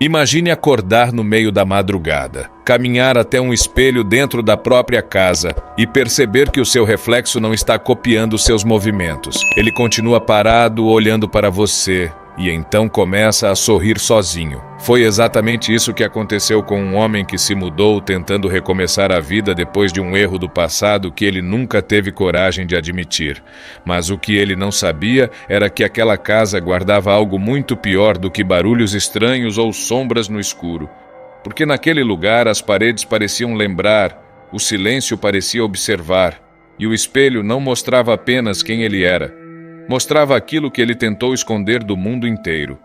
Imagine acordar no meio da madrugada, caminhar até um espelho dentro da própria casa e perceber que o seu reflexo não está copiando seus movimentos. Ele continua parado, olhando para você, e então começa a sorrir sozinho. Foi exatamente isso que aconteceu com um homem que se mudou tentando recomeçar a vida depois de um erro do passado que ele nunca teve coragem de admitir. Mas o que ele não sabia era que aquela casa guardava algo muito pior do que barulhos estranhos ou sombras no escuro. Porque naquele lugar as paredes pareciam lembrar, o silêncio parecia observar, e o espelho não mostrava apenas quem ele era. Mostrava aquilo que ele tentou esconder do mundo inteiro.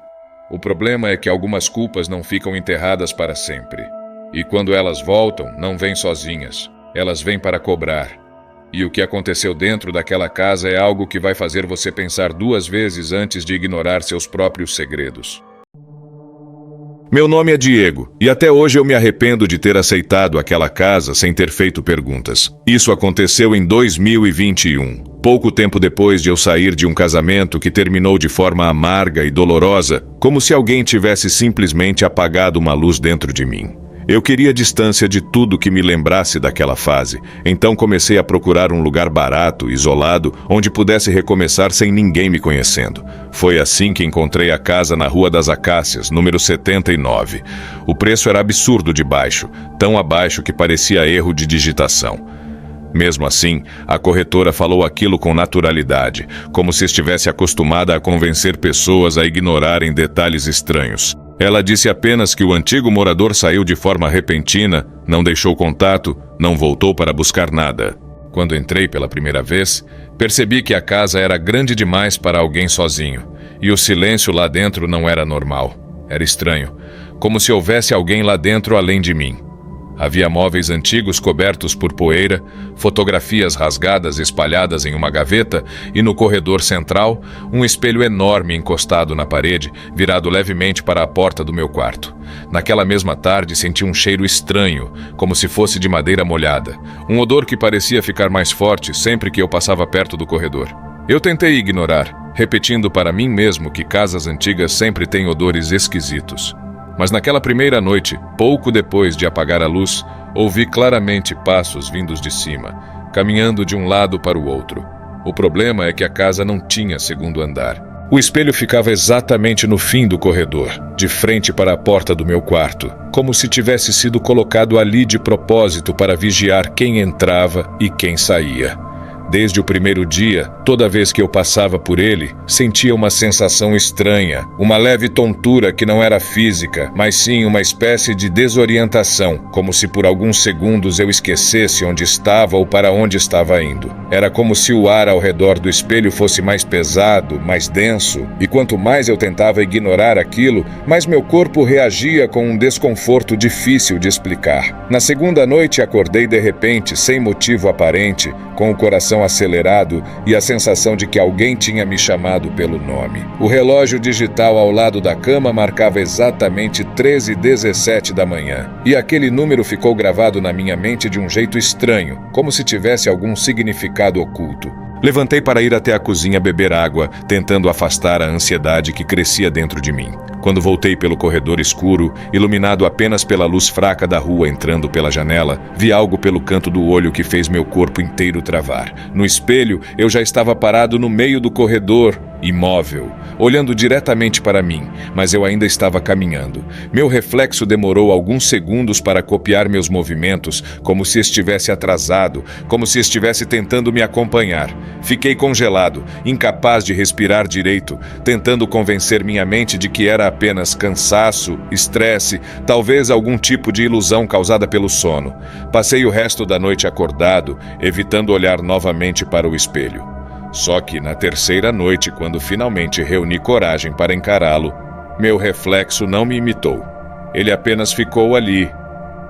O problema é que algumas culpas não ficam enterradas para sempre. E quando elas voltam, não vêm sozinhas. Elas vêm para cobrar. E o que aconteceu dentro daquela casa é algo que vai fazer você pensar 2 vezes antes de ignorar seus próprios segredos. Meu nome é Diego, e até hoje eu me arrependo de ter aceitado aquela casa sem ter feito perguntas. Isso aconteceu em 2021, pouco tempo depois de eu sair de um casamento que terminou de forma amarga e dolorosa, como se alguém tivesse simplesmente apagado uma luz dentro de mim. Eu queria distância de tudo que me lembrasse daquela fase, então comecei a procurar um lugar barato, isolado, onde pudesse recomeçar sem ninguém me conhecendo. Foi assim que encontrei a casa na Rua das Acácias, número 79. O preço era absurdo de baixo, tão abaixo que parecia erro de digitação. Mesmo assim, a corretora falou aquilo com naturalidade, como se estivesse acostumada a convencer pessoas a ignorarem detalhes estranhos. Ela disse apenas que o antigo morador saiu de forma repentina, não deixou contato, não voltou para buscar nada. Quando entrei pela primeira vez, percebi que a casa era grande demais para alguém sozinho, e o silêncio lá dentro não era normal. Era estranho, como se houvesse alguém lá dentro além de mim. Havia móveis antigos cobertos por poeira, fotografias rasgadas espalhadas em uma gaveta e no corredor central, um espelho enorme encostado na parede, virado levemente para a porta do meu quarto. Naquela mesma tarde senti um cheiro estranho, como se fosse de madeira molhada, um odor que parecia ficar mais forte sempre que eu passava perto do corredor. Eu tentei ignorar, repetindo para mim mesmo que casas antigas sempre têm odores esquisitos. Mas naquela primeira noite, pouco depois de apagar a luz, ouvi claramente passos vindos de cima, caminhando de um lado para o outro. O problema é que a casa não tinha segundo andar. O espelho ficava exatamente no fim do corredor, de frente para a porta do meu quarto, como se tivesse sido colocado ali de propósito para vigiar quem entrava e quem saía. Desde o primeiro dia, toda vez que eu passava por ele, sentia uma sensação estranha, uma leve tontura que não era física, mas sim uma espécie de desorientação, como se por alguns segundos eu esquecesse onde estava ou para onde estava indo. Era como se o ar ao redor do espelho fosse mais pesado, mais denso, e quanto mais eu tentava ignorar aquilo, mais meu corpo reagia com um desconforto difícil de explicar. Na segunda noite acordei de repente, sem motivo aparente, com o coração acelerado e a sensação de que alguém tinha me chamado pelo nome. O relógio digital ao lado da cama marcava exatamente 13h17 da manhã, e aquele número ficou gravado na minha mente de um jeito estranho, como se tivesse algum significado oculto. Levantei para ir até a cozinha beber água, tentando afastar a ansiedade que crescia dentro de mim. Quando voltei pelo corredor escuro, iluminado apenas pela luz fraca da rua entrando pela janela, vi algo pelo canto do olho que fez meu corpo inteiro travar. No espelho, eu já estava parado no meio do corredor, imóvel, olhando diretamente para mim, mas eu ainda estava caminhando. Meu reflexo demorou alguns segundos para copiar meus movimentos, como se estivesse atrasado, como se estivesse tentando me acompanhar. Fiquei congelado, incapaz de respirar direito, tentando convencer minha mente de que era apenas cansaço, estresse, talvez algum tipo de ilusão causada pelo sono. Passei o resto da noite acordado, evitando olhar novamente para o espelho. Só que na terceira noite, quando finalmente reuni coragem para encará-lo, meu reflexo não me imitou. Ele apenas ficou ali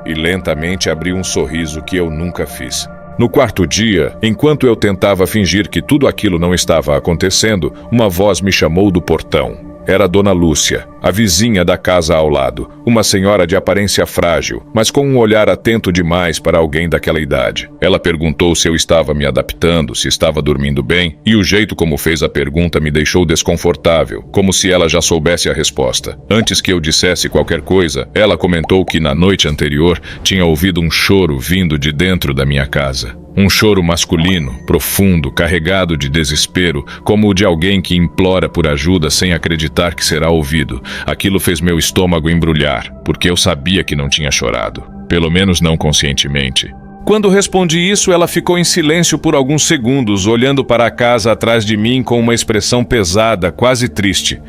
e lentamente abriu um sorriso que eu nunca fiz. No quarto dia, enquanto eu tentava fingir que tudo aquilo não estava acontecendo, uma voz me chamou do portão. Era Dona Lúcia. A vizinha da casa ao lado, uma senhora de aparência frágil, mas com um olhar atento demais para alguém daquela idade. Ela perguntou se eu estava me adaptando, se estava dormindo bem, e o jeito como fez a pergunta me deixou desconfortável, como se ela já soubesse a resposta. Antes que eu dissesse qualquer coisa, ela comentou que na noite anterior tinha ouvido um choro vindo de dentro da minha casa. Um choro masculino, profundo, carregado de desespero, como o de alguém que implora por ajuda sem acreditar que será ouvido. Aquilo fez meu estômago embrulhar, porque eu sabia que não tinha chorado. Pelo menos não conscientemente. Quando respondi isso, ela ficou em silêncio por alguns segundos, olhando para a casa atrás de mim com uma expressão pesada, quase triste.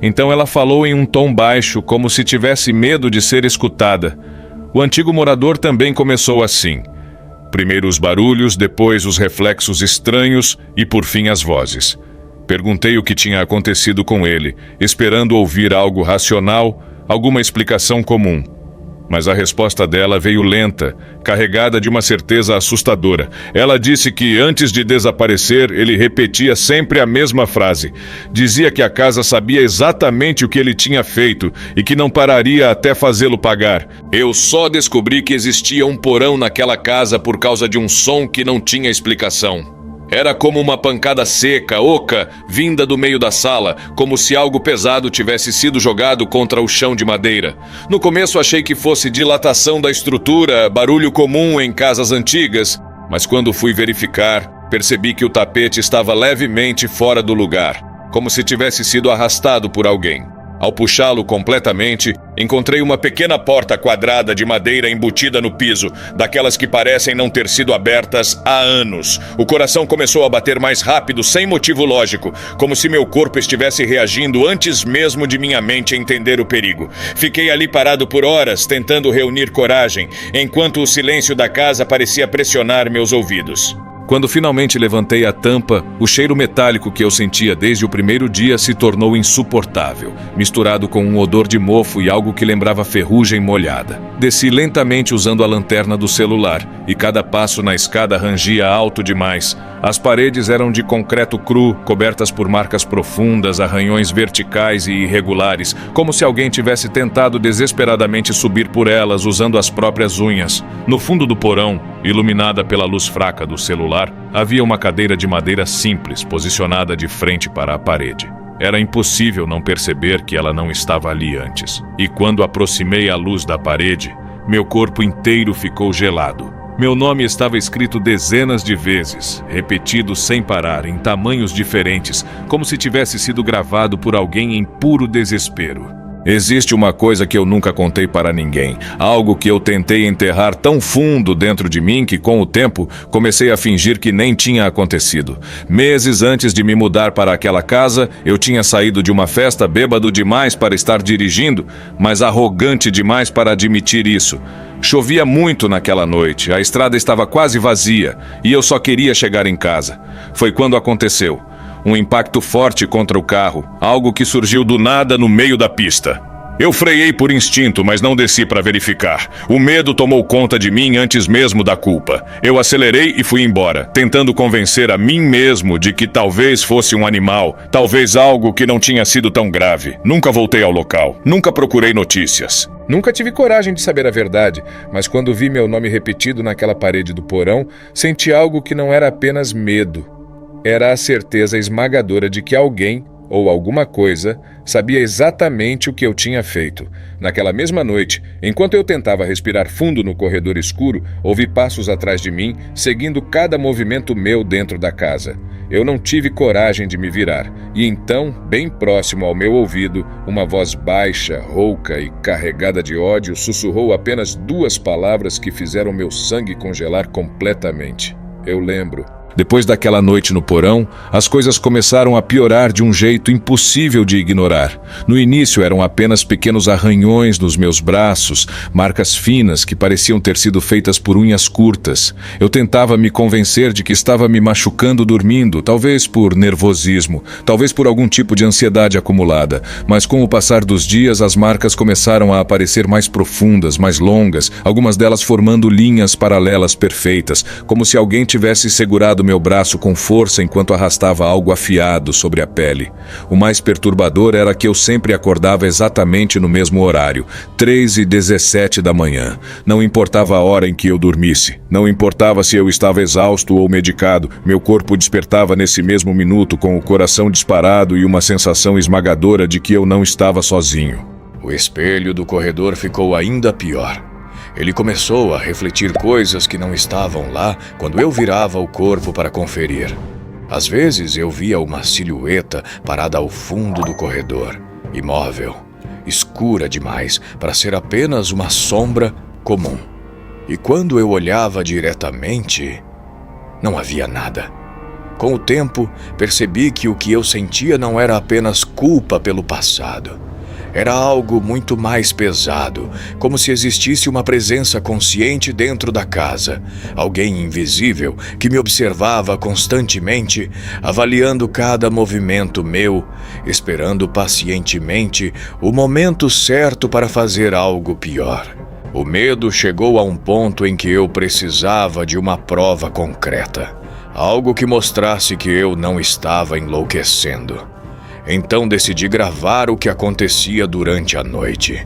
Então ela falou em um tom baixo, como se tivesse medo de ser escutada. O antigo morador também começou assim. Primeiro os barulhos, depois os reflexos estranhos e por fim as vozes. Perguntei o que tinha acontecido com ele, esperando ouvir algo racional, alguma explicação comum. Mas a resposta dela veio lenta, carregada de uma certeza assustadora. Ela disse que antes de desaparecer, ele repetia sempre a mesma frase. Dizia que a casa sabia exatamente o que ele tinha feito e que não pararia até fazê-lo pagar. Eu só descobri que existia um porão naquela casa por causa de um som que não tinha explicação. Era como uma pancada seca, oca, vinda do meio da sala, como se algo pesado tivesse sido jogado contra o chão de madeira. No começo achei que fosse dilatação da estrutura, barulho comum em casas antigas, mas quando fui verificar, percebi que o tapete estava levemente fora do lugar, como se tivesse sido arrastado por alguém. Ao puxá-lo completamente, encontrei uma pequena porta quadrada de madeira embutida no piso, daquelas que parecem não ter sido abertas há anos. O coração começou a bater mais rápido, sem motivo lógico, como se meu corpo estivesse reagindo antes mesmo de minha mente entender o perigo. Fiquei ali parado por horas, tentando reunir coragem, enquanto o silêncio da casa parecia pressionar meus ouvidos. Quando finalmente levantei a tampa, o cheiro metálico que eu sentia desde o primeiro dia se tornou insuportável, misturado com um odor de mofo e algo que lembrava ferrugem molhada. Desci lentamente usando a lanterna do celular, e cada passo na escada rangia alto demais. As paredes eram de concreto cru, cobertas por marcas profundas, arranhões verticais e irregulares, como se alguém tivesse tentado desesperadamente subir por elas usando as próprias unhas. No fundo do porão, iluminada pela luz fraca do celular, havia uma cadeira de madeira simples, posicionada de frente para a parede. Era impossível não perceber que ela não estava ali antes. E quando aproximei a luz da parede, meu corpo inteiro ficou gelado. Meu nome estava escrito dezenas de vezes, repetido sem parar, em tamanhos diferentes, como se tivesse sido gravado por alguém em puro desespero. Existe uma coisa que eu nunca contei para ninguém, algo que eu tentei enterrar tão fundo dentro de mim que, com o tempo, comecei a fingir que nem tinha acontecido. Meses antes de me mudar para aquela casa, eu tinha saído de uma festa bêbado demais para estar dirigindo, mas arrogante demais para admitir isso. Chovia muito naquela noite, a estrada estava quase vazia e eu só queria chegar em casa. Foi quando aconteceu. Um impacto forte contra o carro, algo que surgiu do nada no meio da pista. Eu freiei por instinto, mas não desci para verificar. O medo tomou conta de mim antes mesmo da culpa. Eu acelerei e fui embora, tentando convencer a mim mesmo de que talvez fosse um animal, talvez algo que não tinha sido tão grave. Nunca voltei ao local, nunca procurei notícias. Nunca tive coragem de saber a verdade, mas quando vi meu nome repetido naquela parede do porão, senti algo que não era apenas medo. Era a certeza esmagadora de que alguém, ou alguma coisa, sabia exatamente o que eu tinha feito. Naquela mesma noite, enquanto eu tentava respirar fundo no corredor escuro, ouvi passos atrás de mim, seguindo cada movimento meu dentro da casa. Eu não tive coragem de me virar, e então, bem próximo ao meu ouvido, uma voz baixa, rouca e carregada de ódio sussurrou apenas 2 palavras que fizeram meu sangue congelar completamente. Eu lembro. Depois daquela noite no porão, as coisas começaram a piorar de um jeito impossível de ignorar. No início eram apenas pequenos arranhões nos meus braços, marcas finas que pareciam ter sido feitas por unhas curtas. Eu tentava me convencer de que estava me machucando dormindo, talvez por nervosismo, talvez por algum tipo de ansiedade acumulada. Mas com o passar dos dias, as marcas começaram a aparecer mais profundas, mais longas, algumas delas formando linhas paralelas perfeitas, como se alguém tivesse segurado apertado meu braço com força enquanto arrastava algo afiado sobre a pele. O mais perturbador era que eu sempre acordava exatamente no mesmo horário, 3h17 da manhã. Não importava a hora em que eu dormisse. Não importava se eu estava exausto ou medicado. Meu corpo despertava nesse mesmo minuto com o coração disparado e uma sensação esmagadora de que eu não estava sozinho. O espelho do corredor ficou ainda pior. Ele começou a refletir coisas que não estavam lá quando eu virava o corpo para conferir. Às vezes eu via uma silhueta parada ao fundo do corredor, imóvel, escura demais para ser apenas uma sombra comum. E quando eu olhava diretamente, não havia nada. Com o tempo, percebi que o que eu sentia não era apenas culpa pelo passado. Era algo muito mais pesado, como se existisse uma presença consciente dentro da casa, alguém invisível que me observava constantemente, avaliando cada movimento meu, esperando pacientemente o momento certo para fazer algo pior. O medo chegou a um ponto em que eu precisava de uma prova concreta, algo que mostrasse que eu não estava enlouquecendo. Então decidi gravar o que acontecia durante a noite.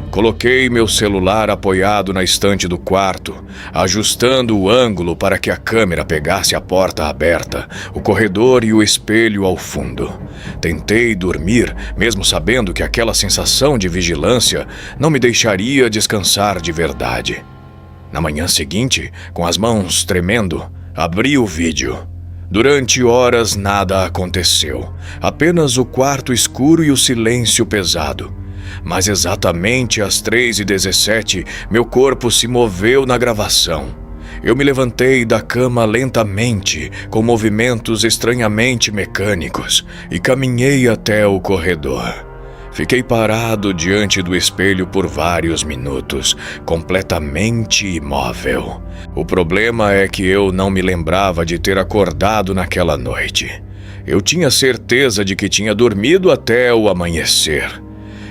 Coloquei meu celular apoiado na estante do quarto, ajustando o ângulo para que a câmera pegasse a porta aberta, o corredor e o espelho ao fundo. Tentei dormir, mesmo sabendo que aquela sensação de vigilância não me deixaria descansar de verdade. Na manhã seguinte, com as mãos tremendo, abri o vídeo. Durante horas nada aconteceu, apenas o quarto escuro e o silêncio pesado. Mas exatamente às 3h17, meu corpo se moveu na gravação. Eu me levantei da cama lentamente, com movimentos estranhamente mecânicos, e caminhei até o corredor. Fiquei parado diante do espelho por vários minutos, completamente imóvel. O problema é que eu não me lembrava de ter acordado naquela noite. Eu tinha certeza de que tinha dormido até o amanhecer.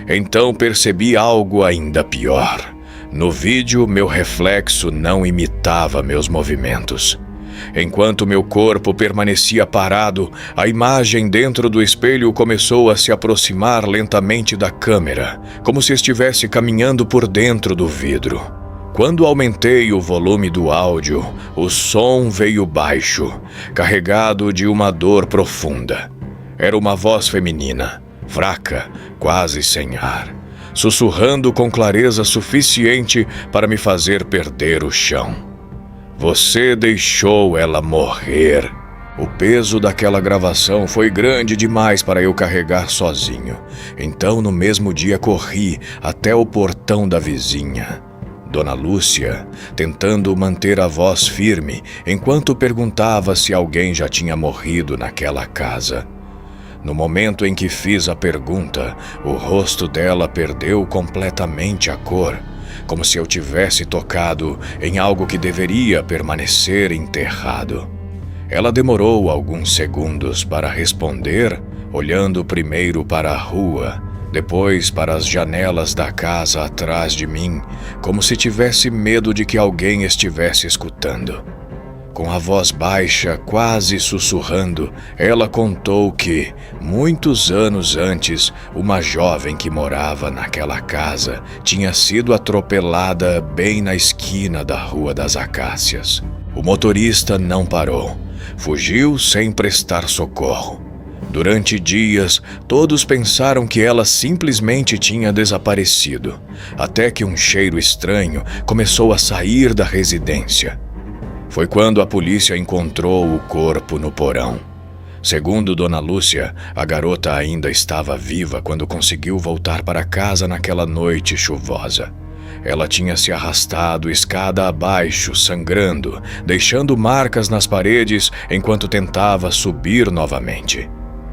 Então percebi algo ainda pior. No vídeo, meu reflexo não imitava meus movimentos. Enquanto meu corpo permanecia parado, a imagem dentro do espelho começou a se aproximar lentamente da câmera, como se estivesse caminhando por dentro do vidro. Quando aumentei o volume do áudio, o som veio baixo, carregado de uma dor profunda. Era uma voz feminina, fraca, quase sem ar, sussurrando com clareza suficiente para me fazer perder o chão. Você deixou ela morrer. O peso daquela gravação foi grande demais para eu carregar sozinho. Então, no mesmo dia, corri até o portão da vizinha. Dona Lúcia, tentando manter a voz firme, enquanto perguntava se alguém já tinha morrido naquela casa. No momento em que fiz a pergunta, o rosto dela perdeu completamente a cor, como se eu tivesse tocado em algo que deveria permanecer enterrado. Ela demorou alguns segundos para responder, olhando primeiro para a rua, depois para as janelas da casa atrás de mim, como se tivesse medo de que alguém estivesse escutando. Com a voz baixa, quase sussurrando, ela contou que, muitos anos antes, uma jovem que morava naquela casa tinha sido atropelada bem na esquina da Rua das Acácias. O motorista não parou. Fugiu sem prestar socorro. Durante dias, todos pensaram que ela simplesmente tinha desaparecido, até que um cheiro estranho começou a sair da residência. Foi quando a polícia encontrou o corpo no porão. Segundo Dona Lúcia, a garota ainda estava viva quando conseguiu voltar para casa naquela noite chuvosa. Ela tinha se arrastado escada abaixo, sangrando, deixando marcas nas paredes enquanto tentava subir novamente.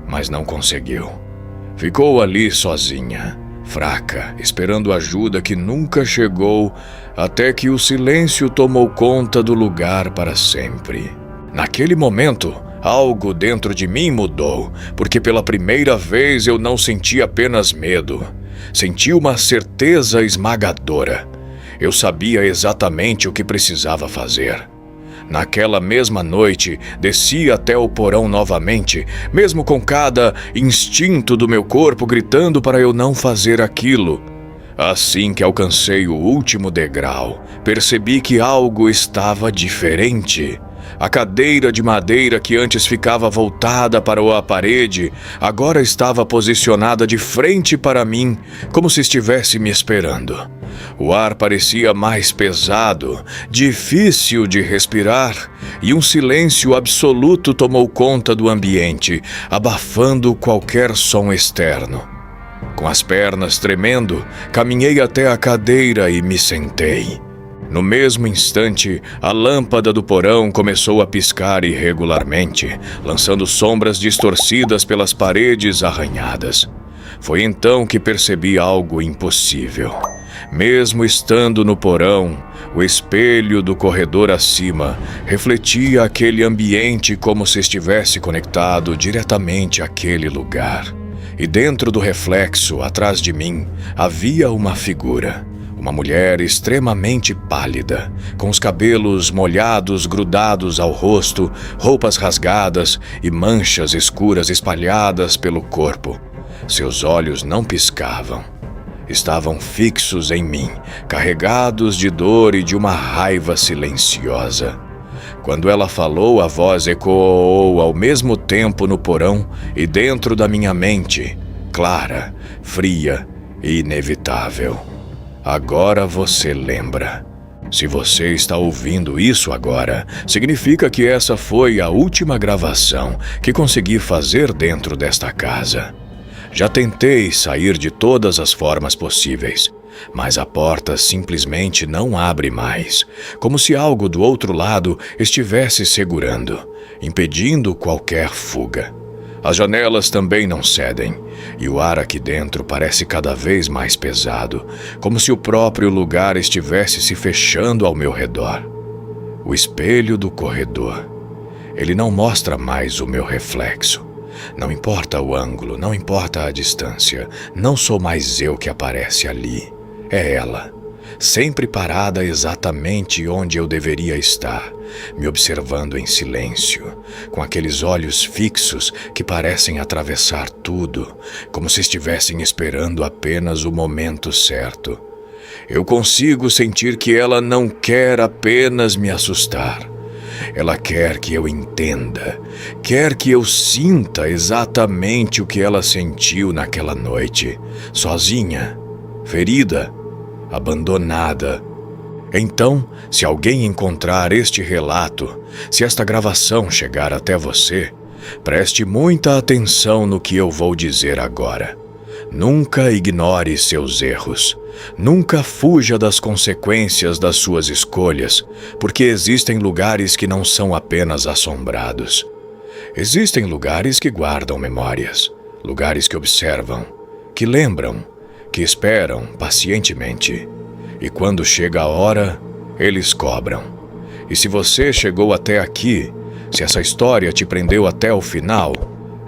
Mas não conseguiu. Ficou ali sozinha, fraca, esperando ajuda que nunca chegou, até que o silêncio tomou conta do lugar para sempre. Naquele momento, algo dentro de mim mudou, porque pela primeira vez eu não senti apenas medo. Senti uma certeza esmagadora. Eu sabia exatamente o que precisava fazer. Naquela mesma noite, desci até o porão novamente, mesmo com cada instinto do meu corpo gritando para eu não fazer aquilo. Assim que alcancei o último degrau, percebi que algo estava diferente. A cadeira de madeira que antes ficava voltada para a parede, agora estava posicionada de frente para mim, como se estivesse me esperando. O ar parecia mais pesado, difícil de respirar, e um silêncio absoluto tomou conta do ambiente, abafando qualquer som externo. Com as pernas tremendo, caminhei até a cadeira e me sentei. No mesmo instante, a lâmpada do porão começou a piscar irregularmente, lançando sombras distorcidas pelas paredes arranhadas. Foi então que percebi algo impossível. Mesmo estando no porão, o espelho do corredor acima refletia aquele ambiente como se estivesse conectado diretamente àquele lugar. E dentro do reflexo, atrás de mim, havia uma figura. Uma mulher extremamente pálida, com os cabelos molhados grudados ao rosto, roupas rasgadas e manchas escuras espalhadas pelo corpo. Seus olhos não piscavam. Estavam fixos em mim, carregados de dor e de uma raiva silenciosa. Quando ela falou, a voz ecoou ao mesmo tempo no porão e dentro da minha mente, clara, fria e inevitável. Agora você lembra. Se você está ouvindo isso agora, significa que essa foi a última gravação que consegui fazer dentro desta casa. Já tentei sair de todas as formas possíveis, mas a porta simplesmente não abre mais, como se algo do outro lado estivesse segurando, impedindo qualquer fuga. As janelas também não cedem, e o ar aqui dentro parece cada vez mais pesado, como se o próprio lugar estivesse se fechando ao meu redor. O espelho do corredor. Ele não mostra mais o meu reflexo. Não importa o ângulo, não importa a distância, não sou mais eu que aparece ali. É ela, sempre parada exatamente onde eu deveria estar, me observando em silêncio, com aqueles olhos fixos que parecem atravessar tudo, como se estivessem esperando apenas o momento certo. Eu consigo sentir que ela não quer apenas me assustar. Ela quer que eu entenda, quer que eu sinta exatamente o que ela sentiu naquela noite, sozinha, ferida, abandonada. Então, se alguém encontrar este relato, se esta gravação chegar até você, preste muita atenção no que eu vou dizer agora. Nunca ignore seus erros. Nunca fuja das consequências das suas escolhas, porque existem lugares que não são apenas assombrados. Existem lugares que guardam memórias, lugares que observam, que lembram, que esperam pacientemente. E quando chega a hora, eles cobram. E se você chegou até aqui, se essa história te prendeu até o final,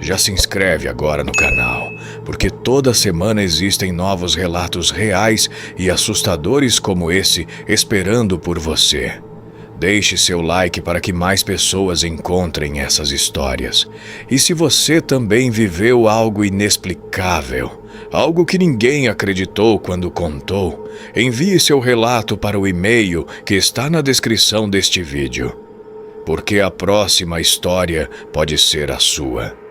já se inscreve agora no canal, porque toda semana existem novos relatos reais e assustadores como esse esperando por você. Deixe seu like para que mais pessoas encontrem essas histórias. E se você também viveu algo inexplicável, algo que ninguém acreditou quando contou, envie seu relato para o e-mail que está na descrição deste vídeo, porque a próxima história pode ser a sua.